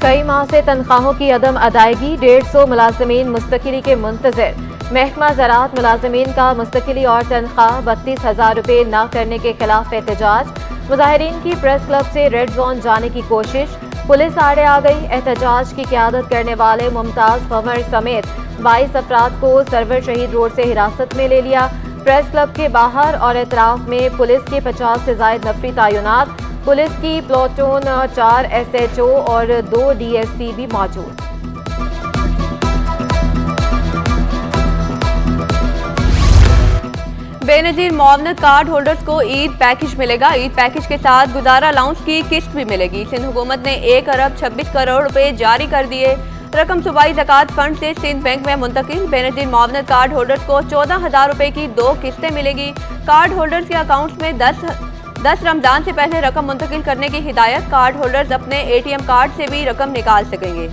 कई माह से तनख्वाहों की अदम अदायगी, 150 मुलाजमीन मुस्तकिली के मुंतजर। महकमा ज़राअत मुलाजमीन का मुस्तकिली और तनख्वाह 32,000 रुपये न करने के खिलाफ एहतजाज। मुजाहिरीन की प्रेस क्लब से रेड जोन जाने की कोशिश, पुलिस आड़े आ गई। एहतजाज की क़यादत करने वाले मुमताज़ कमर समेत 22 अफराद को सरवर शहीद रोड से हिरासत में ले लिया। प्रेस क्लब के बाहर और एतराफ में पुलिस के 50 से ज़ायद नफरी तैनात। पुलिस की प्लाटून 4 SHO और 2 DSP भी मौजूद। बेनजीर मुआवनत कार्ड होल्डर्स को ईद पैकेज मिलेगा। ईद पैकेज के साथ गुजारा अलाउंस की किस्त भी मिलेगी। सिंध हुकूमत ने 1 अरब 26 करोड़ रुपए जारी कर दिए। रकम सूबाई ज़कात फंड से सिंध बैंक में मुंतकिल। बेनजीर मुआवनत कार्ड होल्डर्स को 14,000 रुपए की 2 किस्तें मिलेगी। कार्ड होल्डर्स के अकाउंट्स में 10 रमजान से पहले रकम मुंतकिल करने की हिदायत। कार्ड होल्डर्स अपने ATM कार्ड से भी रकम निकाल सकेंगे।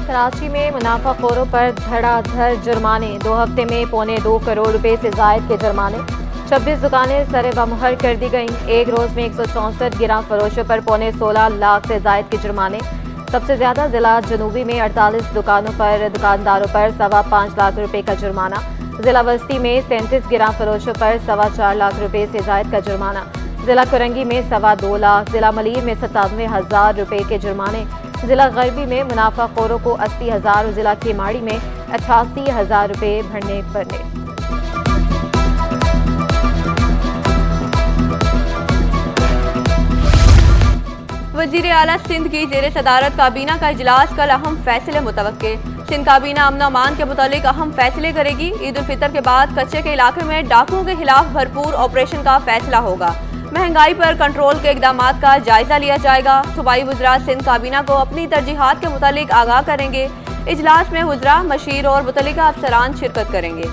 कराची में मुनाफाखोरों पर धड़ाधड़ जुर्माने, 2 हफ्ते में 2.25 करोड़ रुपए से जायद के जुर्माने। 26 दुकानें सरे बमुहर कर दी गईं। एक रोज में 164 गिरा फरोशों पर 16.25 लाख से जायद के जुर्माने। सबसे ज्यादा जिला जनूबी में 48 दुकानों पर दुकानदारों पर 5.25 लाख रुपए का जुर्माना। जिला वस्ती में 37 गिरा फरोशों पर 4.25 लाख रुपए से जायद का जुर्माना। जिला कुरंगी में 2.25 लाख। जिला मलीर में 97,000 रुपए के जुर्माने। जिला गरबी में मुनाफाखोरों को 80,000 और जिला केमाड़ी में 88,000 रुपए भरने पड़े। वज़ीर आला सिंध की ज़ेर सदारत काबीना का इजलास, कल अहम फैसले मुतवक्के। सिंध काबीना अमन अमान के मुतालिक अहम फैसले करेगी। ईद उल फितर के बाद कच्चे के इलाके में डाकुओं के खिलाफ भरपूर ऑपरेशन का फैसला होगा। महंगाई पर कंट्रोल के इकदाम का जायजा लिया जाएगा। सूबाई वज़रा सिंध काबीना को अपनी तरजीहात के मुतालिक आगाह करेंगे। इजलास में वज़रा, मशीर और मुतल्लिका अफसरान शिरकत करेंगे।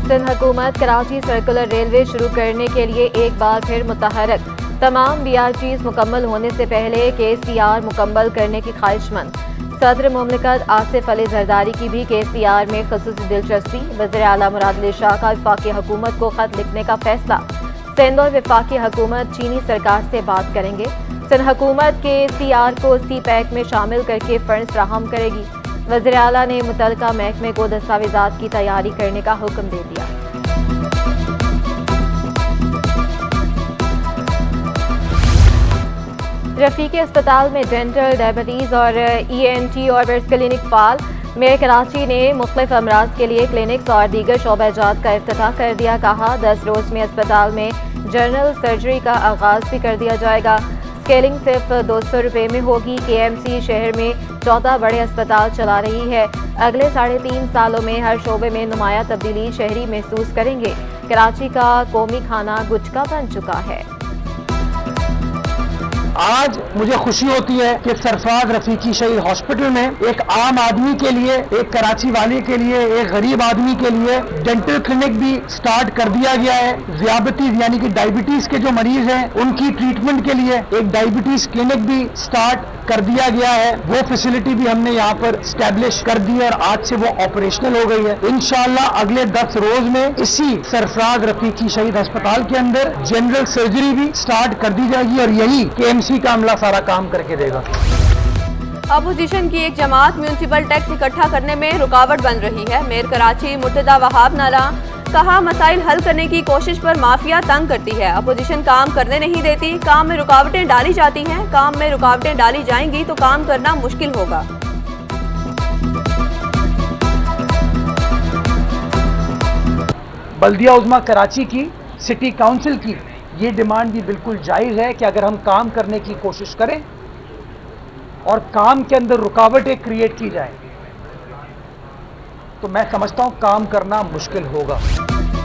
सिंध हुकूमत कराची सर्कुलर रेलवे शुरू करने के लिए एक बार फिर मुतहरक। तमाम BRTs मुकम्मल होने से पहले KCR मुकम्मल करने की ख्वाहिशमंद। सदर मुमलिकत आसिफ अली जरदारी की भी KCR में खसूसी दिलचस्पी। वज़ीर आला मुराद अली शाह का वफाकी हुकूमत को खत लिखने का फैसला। सिंध और वफाकी हुकूमत चीनी सरकार से बात करेंगे। सिंध हुकूमत KCR को CPEC में शामिल करके फंड फ्राहम करेगी। वज़ीर आला ने मुतल्लिका महकमे को दस्तावेजात की तैयारी करने का हुक्म दे दिया। रफीकी अस्पताल में डेंटल, डायबिटीज़ और ENT और ब्रेस्ट क्लिनिक फाल। मेयर कराची ने मुख्तलिफ अमराज के लिए क्लिनिक्स और दीगर शोबाजात का इफ्तिताह कर दिया। कहा 10 रोज में अस्पताल में जनरल सर्जरी का आगाज भी कर दिया जाएगा। स्केलिंग सिर्फ 200 रुपये में होगी। KMC शहर में 14 बड़े अस्पताल चला रही है। अगले 3.5 सालों में हर शोबे में नुमाया तब्दीली शहरी महसूस करेंगे। कराची का कौमी खाना गुटका बन चुका है। आज मुझे खुशी होती है कि सरफराज रफीकी शहीद हॉस्पिटल में एक आम आदमी के लिए, एक कराची वाले के लिए, एक गरीब आदमी के लिए डेंटल क्लिनिक भी स्टार्ट कर दिया गया है। ज़ियाबतीज यानी कि डायबिटीज के जो मरीज हैं उनकी ट्रीटमेंट के लिए एक डायबिटीज क्लिनिक भी स्टार्ट कर दिया गया है। वो फैसिलिटी भी हमने यहाँ पर स्टैब्लिश कर दी है और आज से वो ऑपरेशनल हो गई है। इंशाअल्लाह अगले 10 रोज में इसी सरफराज रफीकी शहीद अस्पताल के अंदर जनरल सर्जरी भी स्टार्ट कर दी जाएगी और यही KMC का अमला सारा काम करके देगा। अपोजिशन की एक जमात म्यूनसिपल टैक्स इकट्ठा करने में रुकावट बन रही है। मेयर कराची मुर्तदा वहाब नाला कहा, मसाइल हल करने की कोशिश पर माफिया तंग करती है। अपोजिशन काम करने नहीं देती, काम में रुकावटें डाली जाती हैं। काम में रुकावटें डाली जाएंगी तो काम करना मुश्किल होगा। बल्दिया उज़्मा कराची की, सिटी काउंसिल की ये डिमांड भी बिल्कुल जायज़ है कि अगर हम काम करने की कोशिश करें और काम के अंदर रुकावटें क्रिएट की जाए तो मैं समझता हूं काम करना मुश्किल होगा।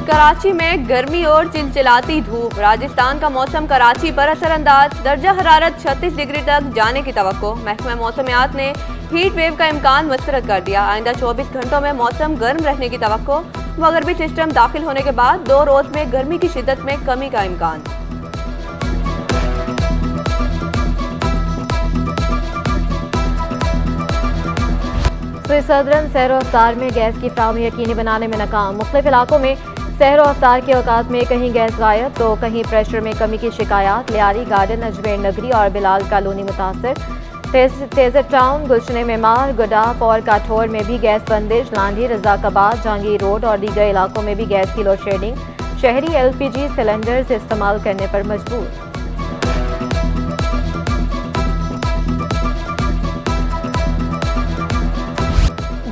कराची में गर्मी और चिलचिलाती धूप, राजस्थान का मौसम कराची पर असरअंदाज। दर्जा हरारत 36 डिग्री तक जाने की तवक्को। महकमा मौसमियात ने हीट वेव का इम्कान मुस्तरद कर दिया। आइंदा 24 घंटों में मौसम गर्म रहने की तवक्को। मगरबी सिस्टम दाखिल होने के बाद 2 रोज में गर्मी की शिद्दत में कमी का इम्कान। तो सदरन सैर व अफ्तार में गैस की फराहमी यकीनी बनाने में नाकाम। मुख्तलिफ इलाकों में सैर व अफ्तार के औकात में कहीं गैस गायब तो कहीं प्रेशर में कमी की शिकायत। लियारी गार्डन, अजमेर नगरी और बिलाल कॉलोनी मुतासर। तेजर टाउन, गुलशन मेमार, गुडाप और काठौर में भी गैस बंदिश। लांडी, रजाकाबाद, जहांगीर रोड और दीगर इलाकों में भी गैस की लोड शेडिंग। शहरी LPG सिलेंडर्स इस्तेमाल करने पर मजबूर।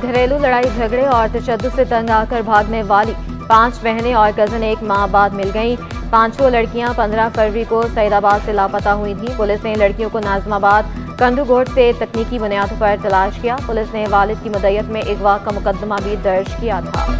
घरेलू लड़ाई झगड़े और तशद्दुद से तंग आकर भागने वाली 5 बहनें और कजन एक माह बाद मिल गईं। 5 लड़कियां 15 फरवरी को सईदाबाद से लापता हुई थीं। पुलिस ने लड़कियों को नाजमाबाद कंडूगोट से तकनीकी बुनियादों पर तलाश किया। पुलिस ने वालिद की मदयत में अगवा का मुकदमा भी दर्ज किया था।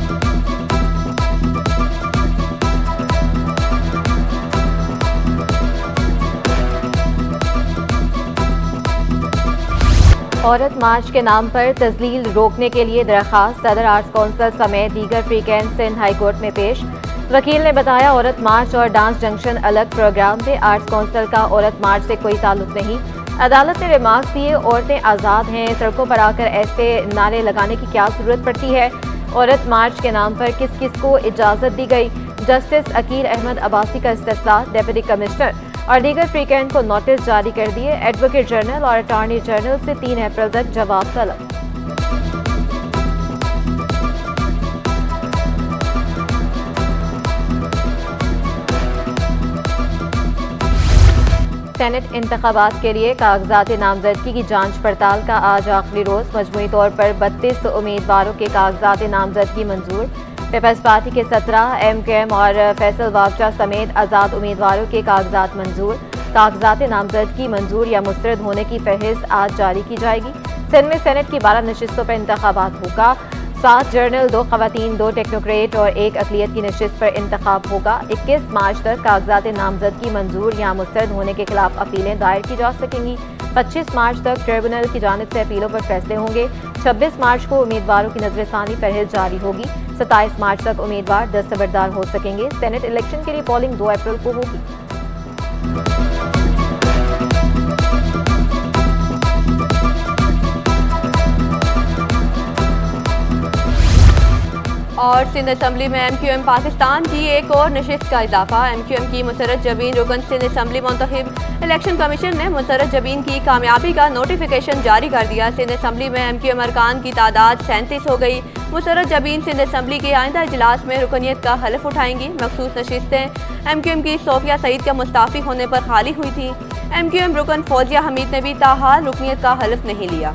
औरत मार्च के नाम पर तजलील रोकने के लिए दरख्वास्त सदर आर्ट्स कौंसिल समेत दीगर फ्रीकेंट सिंध हाई कोर्ट में पेश। वकील ने बताया, औरत मार्च और डांस जंक्शन अलग प्रोग्राम थे। आर्ट्स कौंसिल का औरत मार्च से कोई ताल्लुक नहीं। अदालत ने रिमार्क्स दिए, औरतें आज़ाद हैं, सड़कों पर आकर ऐसे नारे लगाने की क्या जरूरत पड़ती है। औरत मार्च के नाम पर किस किस को इजाज़त दी गई। जस्टिस अकील अहमद अब्बासी का इस्तिफा। डिप्टी कमिश्नर और दीगर फ्रीकेंट को नोटिस जारी कर दिए। एडवोकेट जनरल और अटॉर्नी जनरल से 3 अप्रैल तक जवाब तलब। सेनेट इंतखाबात के लिए कागजात नामजदगी की जांच पड़ताल का आज आखिरी रोज। मजमूई तौर पर 32 उम्मीदवारों के कागजात नामजदगी मंजूर। पीपल्स पार्टी के 17, MKM और फैसल वाबचा समेत आज़ाद उम्मीदवारों के कागजात मंजूर। कागजात नामजदगी मंजूर या मुस्तरद होने की फहरिस्त आज जारी की जाएगी। सिंध में सेनेट की 12 नशिस्तों पर इंतखाबात होगा। 7 जर्नल, 2 खवातीन, 2 टेक्नोक्रेट और 1 अक़लियत की नशिस्त पर इंतखाब होगा। 21 मार्च तक कागजात नामजदगी मंजूर या मुस्तरद होने के खिलाफ अपीलें दायर की जा सकेंगी। 25 मार्च तक ट्रिब्यूनल की जानिब से अपीलों पर फैसले होंगे। 26 मार्च को उम्मीदवारों की नजरसानी फहरिस्त जारी होगी। 27 मार्च तक उम्मीदवार दस्तबरदार हो सकेंगे। सेनेट इलेक्शन के लिए पोलिंग 2 अप्रैल को होगी। और सिंध असम्बली में MQM पाकिस्तान की एक और नशिस्त का इजाफा। MQM की मुसर्रत जबीन रुकन सिंध असम्बली मुंतखब। इलेक्शन कमीशन ने मुसर्रत जबीन की कामयाबी का नोटिफिकेशन जारी कर दिया। सिंध असम्बली में MQM अरकान की तादाद 37 हो गई। मुसर्रत जबीन सिंध असम्बली के आइंदा इजलास में रुकनीत का हल्फ उठाएंगी। मखसूस नशिस्तें MQM की सोफिया सईद का मुस्ताफी होने पर खाली हुई थी। MQM रुकन फौजिया हमीद ने भी ताहाल रुकनीत का हल्फ नहीं लिया।